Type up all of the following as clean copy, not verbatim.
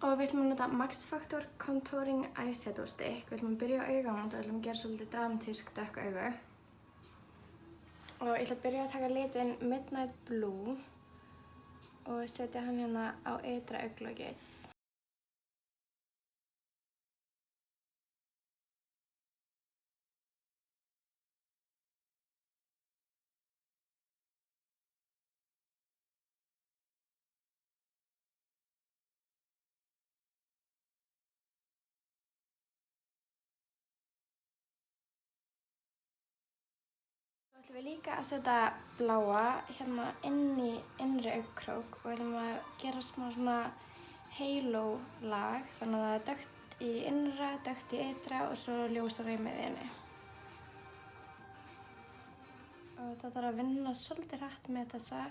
Og við ætlum að nota Max Factor Contouring Eyeshadow Stick. Við ætlum að byrja á augunum og við ætlum að gera svolítið dramatísk dökk augu. Og ég ætla að byrja að taka litinn Midnight Blue og setja hann hérna á ytra augnlokið. Svo ætlum við líka að setja bláa hérna inn í innri augnkrók og við ætlum að gera smá svona halo lag, þannig að það er dökkt í innra, dökkt í ytra og svo ljósara í miðjunni. Og það þarf að vinna svolítið hratt með þessa.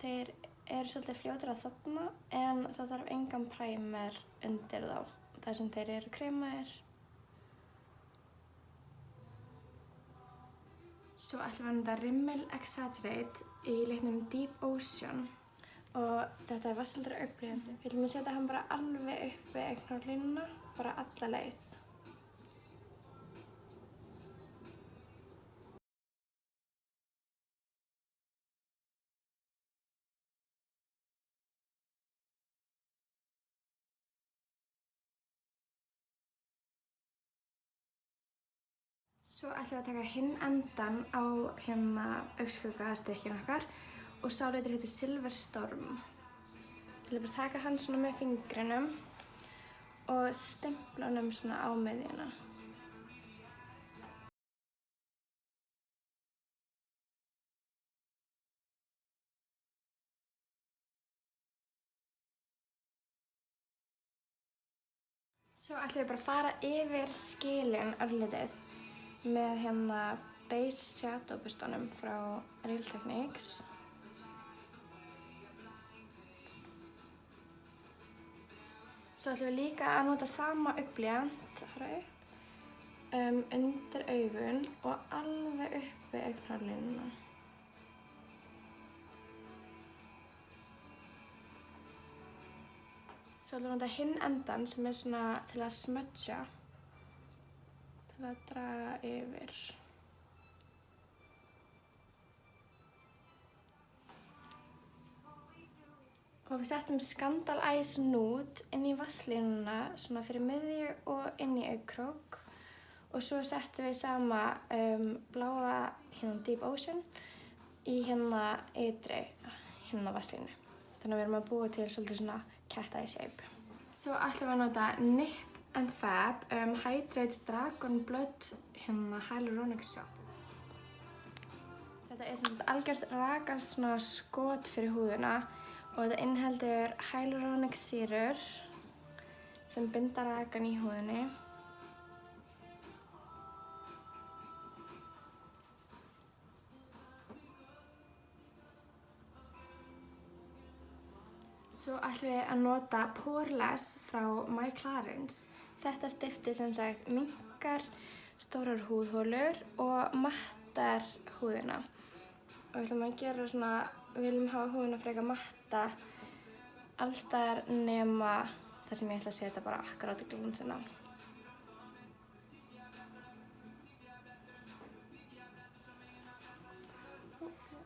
Þeir eru svolítið fljótir að þorna en það þarf engan primer undir þá, þar sem þeir eru kremaðir. Svo ætlum við að nota Rimmel Exaggerate í litnum Deep Ocean og þetta er vatnsaldari augnblýantur. Við ætlum að setja hann bara alveg upp við augnhárlínuna, bara alla leið. Svo ætlum við að taka hinn endan á hérna augnskuggastykkinu okkar og sá litur heitir Silver Storm. Ég ætla bara að taka hann svona með fingrinum og stempla honum svona á miðjuna. Svo ætlum við bara að fara yfir skilin örlítið með hérna Base Shadow burstunum frá Real Techniques. Svo ætlum við líka að nota sama augnblýant undir augun og alveg upp við augnhárlínuna. Svo ætlum við að nota hinn endan sem er svona til að smudja, til að draga yfir. Og við settum Scandal Eyes Nude inn í vatnslínuna svona fyrir miðju og inn í augnkrók. Og svo settum við sama bláa hérna Deep Ocean í hérna ytri hérna vatnslínu. Þannig að við erum að búa til svolítið svona cat eye shape. Svo ætlum við að nota Nip and Fab Hydrate Dragon Blood hérna Hyaluronic Shot. Þetta er sem sagt algjört raka svona skot fyrir húðina og þetta inniheldur hyaluronic sýrur sem binda rakann í húðinni. Svo ætlum við að nota Poreless frá My Clarins. Þetta stifti sem sagt minnkar stórar húðholur og mattar húðina. Og við ætlum að gera svona, við viljum hafa húðina frekar matta alls staðar nema þar sem ég ætla að setja bara akkurát í glansinn á.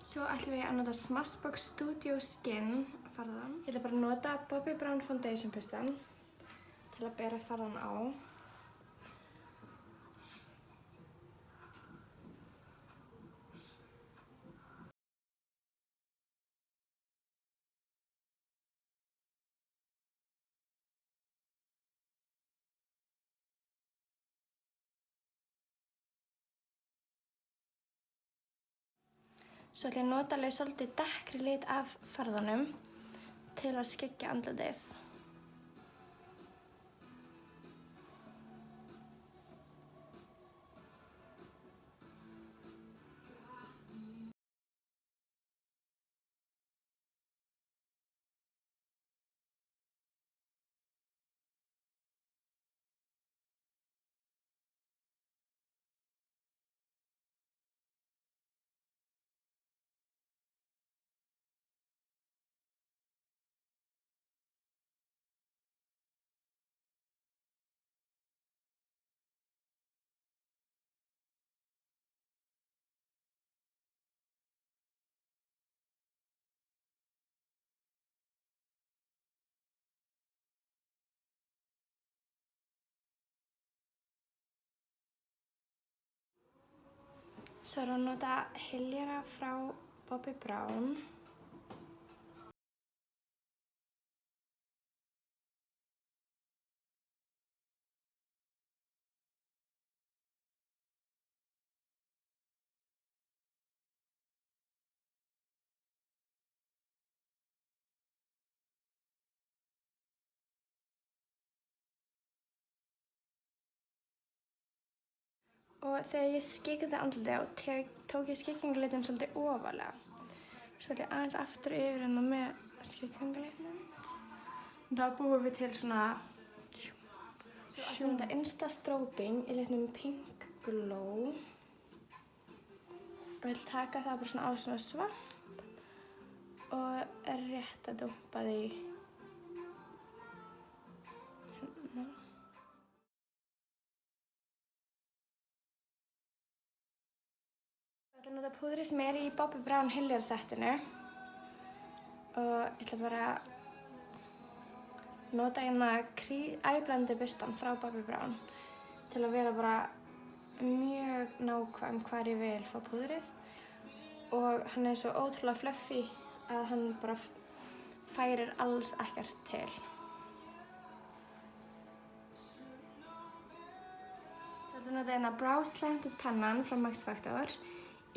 Svo ætlum við að nota Smashbox Studio Skin farðan. Ég ætla bara að nota Bobbi Brown Foundation pustan til að bera farðan á. Svo ætla ég að nota alveg svolítið dekkri lit af farðanum til að skyggja andlitið. Svo erum við að nota hyljara frá Bobbi Brown. Og þegar ég skikkaði andlitið tók ég skikkingarlitin svolítið ofarlega. Svo ætla ég aðeins aftur yfir hérna með skikkingarlitin. Þá búum við til svona Insta Strobing í litnum Pink Glow. Ég vil taka það bara svona á svona svamp og rétt að dumpa því hérna. Ég ætla að nota púðrið sem í Bobbi Brown hyljarasettinu og ég ætla bara að nota hérna eyeliner bustan frá Bobbi Brown til að vera bara mjög nákvæm hvar ég vil fá púðrið og hann svo ótrúlega fluffy að hann bara færir alls ekkert til. Ég ætla að nota hérna Brow Slanted pennan frá Max Factor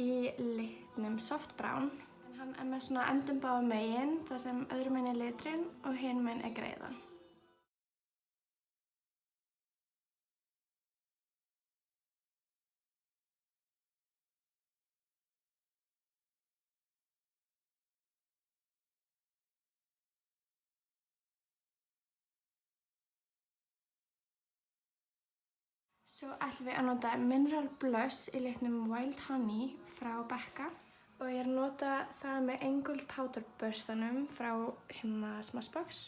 í litnum Soft Brown. Hann með svona endum báðum megin, þar sem öðrum megin liturinn og hinn megin greiðan. Svo ætlum við að nota Mineral Blush í litnum Wild Honey frá Becca. Og ég að nota það með Angled Powder burstanum frá hérna Smashbox.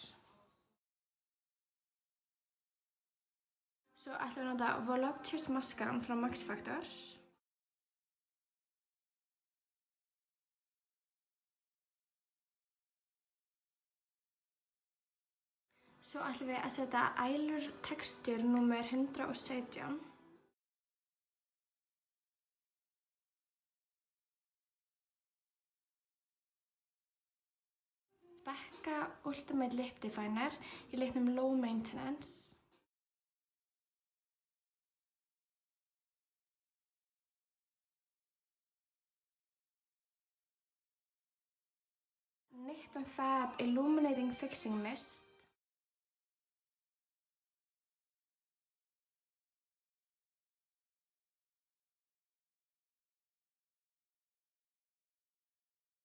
Svo ætlum við að nota Voluptuous Mascaran frá Max Factor. Svo ætlum við að setja Eyelure Texture númer 117. Becca Ultimate Lip Definer í litnum Low Maintenance. Nip and Fab Illuminating Fixing Mist.